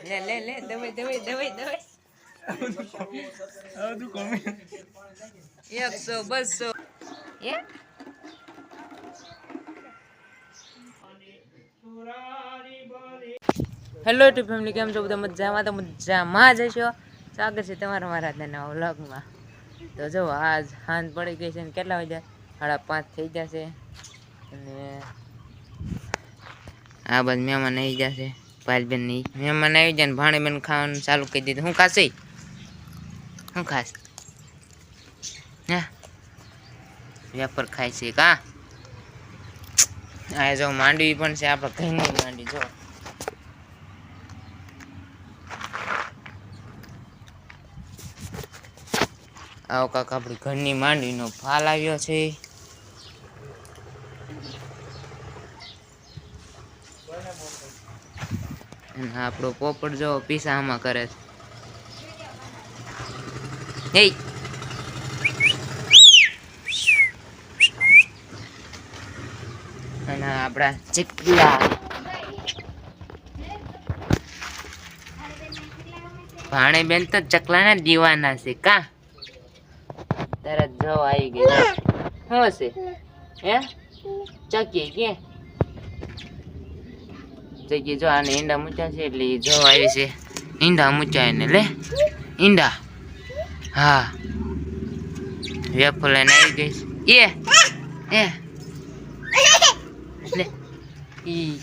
લે લે લે દવાઈ દવાઈ દવાઈ દવાઈ 100 200 એ હેલો ટુ ફેમિલી, કેમ છો બધા? મજામાં તો મજામાં જ હશો. સ્વાગત છે તમારા મારા નવા વ્લોગમાં. તો જો આજ સાંજ પડી ગઈ છે ને કેટલા વાગ્યા 5:30 થઈ જશે અને આ બાદ મહેમાન આવી જશે. પાલબેન ની મહેમાન આવી જાય ને ભાણીબેન ખાવાનું ચાલુ કરી દીધું. હું ખાશે? હું ખાસ? હા વેપર ખાય છે કા? આ જો માંડવી પણ છે આપણે ઘરની માંડવી. જો આવો કાક આપણી ઘરની માંડવીનો ફાલ આવ્યો છે. અને આપણો પોપટ જો પીસા આમાં કરે છે. અને આપણા ચકલા ભાણીબેન તો ચકલાના દીવાના છે કા? તરત જો આવી ગઈ. શું હશે હે ચકી કે ચકી? જો આને ઈંડા મૂચ્યા છે એટલે જો આવી છે. ઈંડા મૂચ્યા એને લે ઈંડા. હા વેફર લઈને આવી ગઈ છે. એ લે ઈ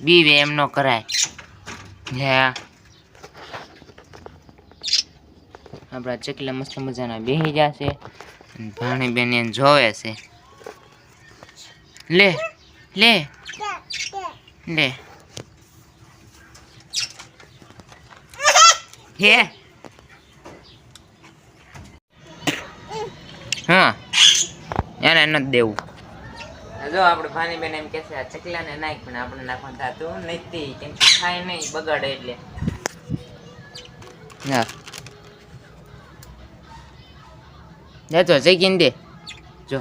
બીવે એમ નો કરાય. હે આપણા ચકલા મસ્ત મજાના બેસી જશે. ભાણીબેન એને જોવે છે. લે લે લે હે હા એને નથી દેવું. જો આપણે ભાણીબેન એમ કહેશે આ ચકલાને નાખ, પણ આપણે નાખવાનું થતું નથી કેમ કે ખાય નહીં, બગાડે એટલે. હા દેતો ચકીને દે. જો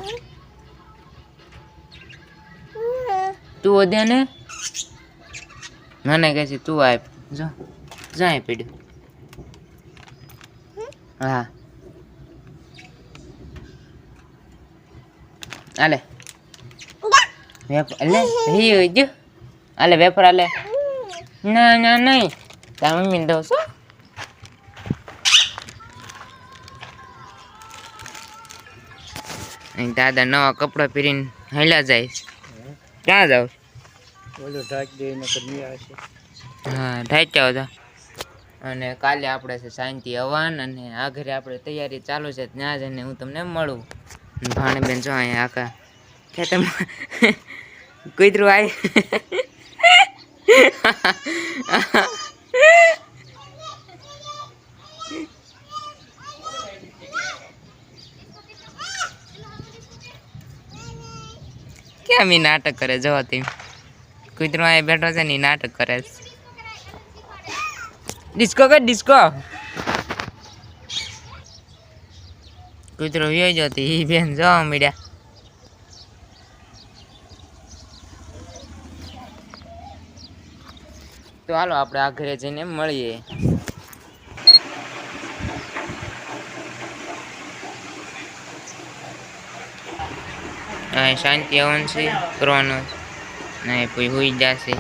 તું દે ને મને કહે છે તું આપ. જો જાય પડ્યું. હા આલે વેફર લે હી જો આલે વેફર આલે. ના ના નહીં તાર મમ્મીને દઉં છું. અહીં દાદા નવા કપડાં પહેરીને હાલ્યા જાય. ક્યાં જાવ? હા ઢાંચ્યા હતા. અને કાલે આપણે છે શાંતિ હવાન અને આ ઘરે આપણે તૈયારી ચાલુ છે. ત્યાં જઈને હું તમને મળું. ભાણીબેન જો અહીંયા આખા ખેતરમાં કૂતરું આવી. કેમ ઈ નાટક કરે? જો તેમ કૂતરું અહીંયા બેઠો છે ને નાટક કરે છે. ડિસ્કો કર ડિસ્કો. કૂતરો વ્યો જતો ઈ બેન જોવા મળ્યા. તો હાલો આપણે આ ઘરે જઈને મળીએ. શાંતિ હવન છે કરવાનો. ના કોઈ હોઈ જશે.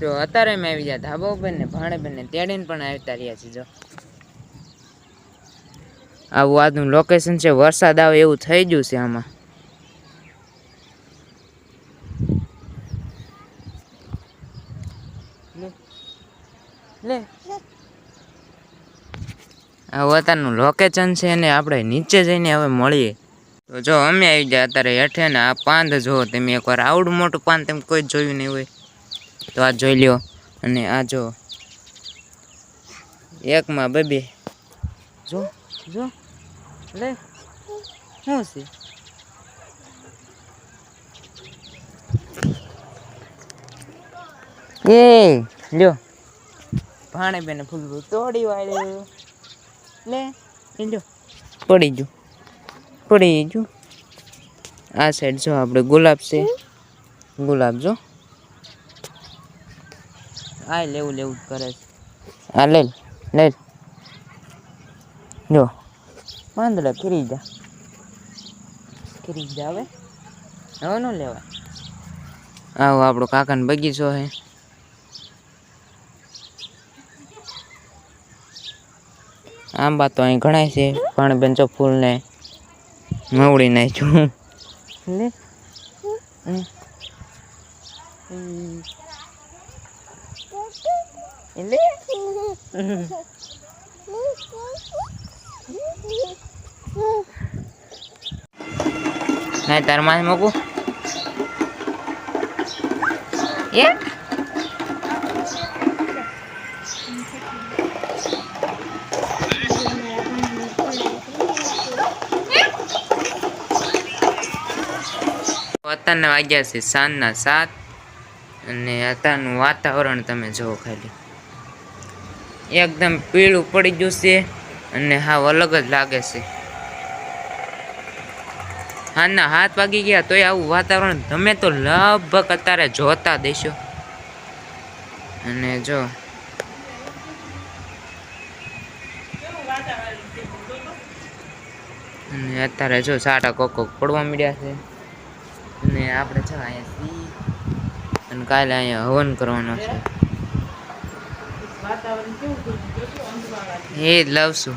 જો અત્યારે મેં આવી ગયા ધાબા ને ભાણીબેન ને તેડીને પણ આવતા રહ્યા છે. જો આવું આજનું લોકેશન છે. વરસાદ આવે એવું થઈ ગયું છે આમાં. લે આ અત્યારનું લોકેશન છે ને આપણે નીચે જઈને હવે મળીએ. તો જો અમે આવી ગયા અત્યારે હેઠે ને આ પાંદ જો તમે એકવાર આવડું મોટું પાંદ તમે કોઈ જોયું નહીં હોય તો આ જોઈ લ્યો. અને આ જો એકમાં બે જો જો લે શું છે એ લ્યો. ભાણીબેન ફૂલ તોડી વાળ્યું લે લ્યો. પડી ગયું આ સાઈડ જો આપણે ગુલાબ છે ગુલાબ જો આ લેવું જ કરે છે આ લે જો પાંદડા ફરી જા હવે ન લેવાય આવો આપણો કાકાનો બગીચો છે આંબા તો અહીં ઘણા છે પણ બેન જો ફૂલ ને મવડી નાખ્યું લે હા તાર માં મૂકું એ અત્યારના વાગ્યા છે સાંજના 7 અને અત્યારનું વાતાવરણ તમે જુઓ ખાલી એકદમ પીળું પડી ગયું છે અને હાવ અલગ જ લાગે છે હાના 7 વાગી ગયા તોય આવું વાતાવરણ તમે તો લગભગ અત્યારે જોતા દેશો અને જો અને અત્યારે જો સાટા કોક પડવા મળ્યા છે અને આપણે જો અહીંયા અને કાલે અહીંયા હવન કરવાનો છે એ જ લાવશું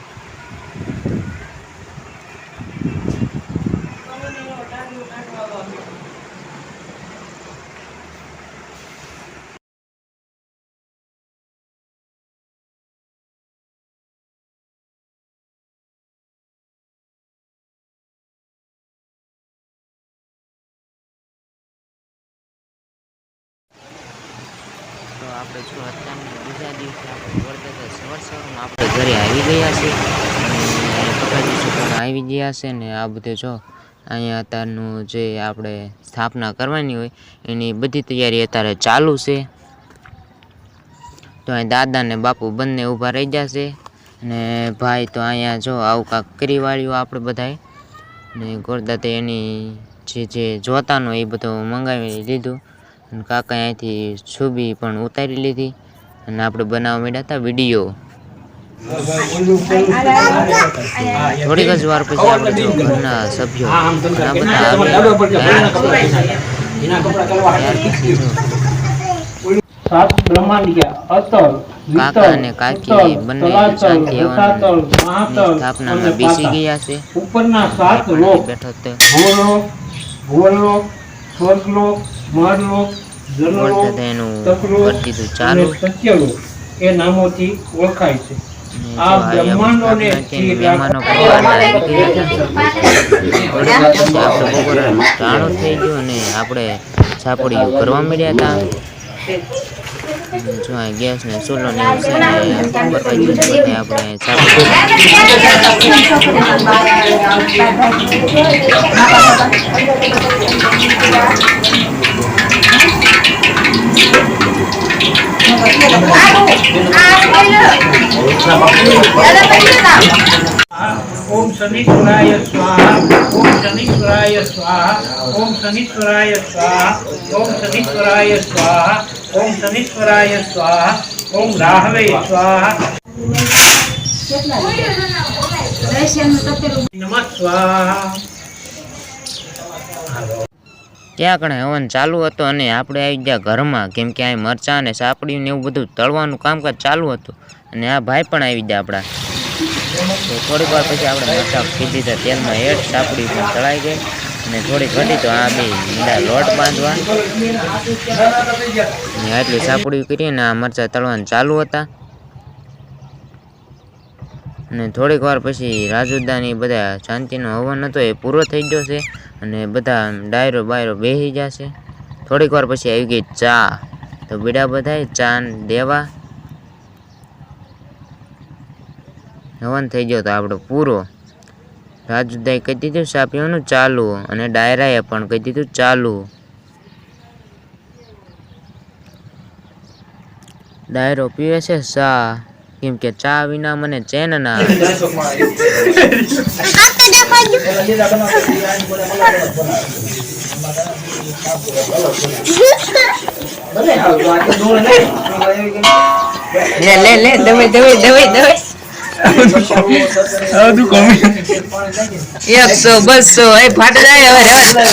તો આપણે જો અત્યારના બીજા દિવસે આપણે વળતા સવારમાં આપણે ઘરે આવી ગયા છે અને પપ્પાજી પણ આવી ગયા છે ને આ બધું જો અહીંયા અત્યારનું જે આપણે સ્થાપના કરવાની હોય એની બધી તૈયારી અત્યારે ચાલુ છે તો અહીં દાદા ને બાપુ બંને ઊભા રહી ગયા છે અને ભાઈ તો અહીંયા જો આવું કાંક કરી વાળ્યું આપણે બધાએ ને ગોરદાતે એની જે જોતાનું એ બધું મંગાવી લીધું અને કાકા અહીંથી છબી પણ ઉતારી લીધી અને આપણે બનાવવા માંડ્યા હતા વિડીયો થોડીક જ વાર પછી આપણે જો ઘરના સભ્યો કાકા અને કાકી બંને શાંતિ સ્થાપનામાં બેસી ગયા છે બેઠો ચાલુ એ નામોથી ઓળખાય છે આ બ્રહ્માંડોને મહેમાનો ટાણું થઈ ગયું અને આપણે છાપડીયું કરવા માંડ્યા હતા જો ગેસ ને ચૂલો ને આપણે ओम शनीश्वराय स्वाहा ओम शनीश्वराय स्वाहा ओम शनीश्वराय स्वाहा ओम शनीश्वराय स्वाहा ओम शनीश्वराय स्वाहा ओम राहवे स्वाहा नमः स्वाहा ત્યાં કણે હવન ચાલુ હતો અને આપણે આવી ગયા ઘરમાં કેમ કે આ મરચાં અને સાપડીયું ને એવું બધું તળવાનું કામકાજ ચાલુ હતું અને આ ભાઈ પણ આવી ગયા આપણા તો થોડીક વાર પછી આપણે મરચાં કીધી હતા તેલમાં હેઠ સાપડી પણ તળાઈ ગઈ અને થોડી ઘટી તો આ બે મીંડા લોટ બાંધવા અને આટલી સાપડીયું કરીને આ મરચાં તળવાનું ચાલુ હતા અને થોડીક વાર પછી રાજુદાની બધા શાંતિનો હવન હતો એ પૂરો થઈ ગયો છે અને બધા ડાયરો બાયરો બેસી જશે થોડીક વાર પછી આવી ગઈ ચા તો બીડા બધાએ ચા દેવા હવન થઈ ગયો તો આપણો પૂરો રાજુદાએ કહી દીધું ચા પીવાનું ચાલુ અને ડાયરાએ પણ કહી દીધું ચાલુ ડાયરો પીવે છે ચા કેમ કે ચા વિના મને ચેન ના આવે. લે દવાઈ 100 200 એ ફાટ જાય હવે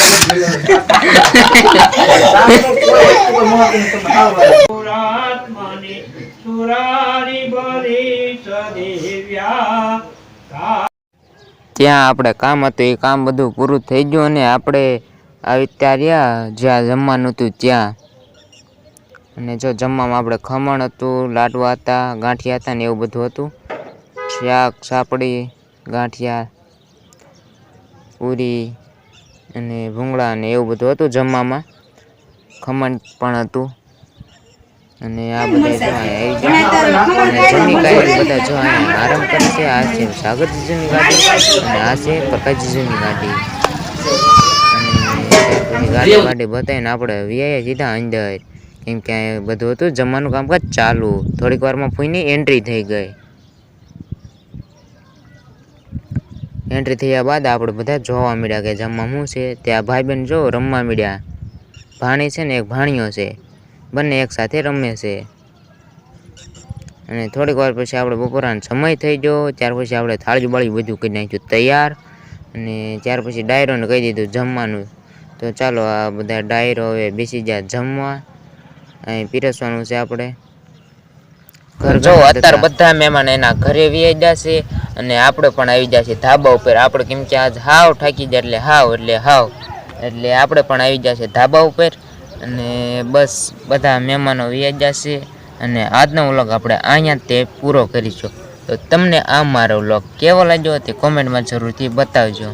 સુરાત્માની સુરારી બલી સદેવ્યા. ત્યાં આપણે કામ હતું એ કામ બધું પૂરું થઈ ગયું અને આપણે આવી ત્યાં રહ્યા જ્યાં જમવાનું હતું ત્યાં. અને જો જમવામાં આપણે ખમણ હતું, લાડવા હતા, ગાંઠિયા હતા ને એવું બધું હતું. શાક સાપડી, ગાંઠિયા, પૂરી અને ભૂંગળા ને એવું બધું હતું જમવામાં. ખમણ પણ હતું. અને આ બધા જો અહીંયા આવી ગયા અને જમી કાઢી બધા જો અહીંયા આરામ કરે છે. આ છે સાગર જીજુની ગાડી અને આ છે પ્રકાશ જીજુની ગાડી. અને ગાડી બતાવીને આપણે વીઆઈ સીધા અંદર, કેમ કે બધું હતું જમવાનું કામકાજ ચાલુ. થોડીક વારમાં ફૂઈની એન્ટ્રી થઈ ગઈ. એન્ટ્રી થયા બાદ આપણે બધા જોવા મળ્યા કે જમવા શું છે. ત્યાં ભાઈ બહેન જો રમવા મળ્યા. ભાણી છે ને એક ભાણીઓ છે, બંને એક સાથે રમે છે. અને થોડીક વાર પછી આપણે બપોરાનો સમય થઈ ગયો. ત્યાર પછી આપણે થાળી બાળી બધું કરી નાખ્યું તૈયાર. અને ત્યાર પછી ડાયરોને કહી દીધું જમવાનું. તો ચાલો આ બધા ડાયરો હવે બેસી ગયા જમવા. અહીં પીરસવાનું છે આપણે. જો અત્યારે બધા મહેમાન એના ઘરે વી જશે અને આપણે પણ આવી જશે ધાબા ઉપર. આપણે કેમ કે આજ હાવ થાકી જાય એટલે આપણે પણ આવી જશે ધાબા ઉપર. અને બસ બધા મહેમાનો વી જશે અને આજનો વ્લોગ આપણે અહીંયા તે પૂરો કરીશું. તો તમને આ મારો વ્લોગ કેવો લાગ્યો તે કોમેન્ટમાં જરૂરથી બતાવજો.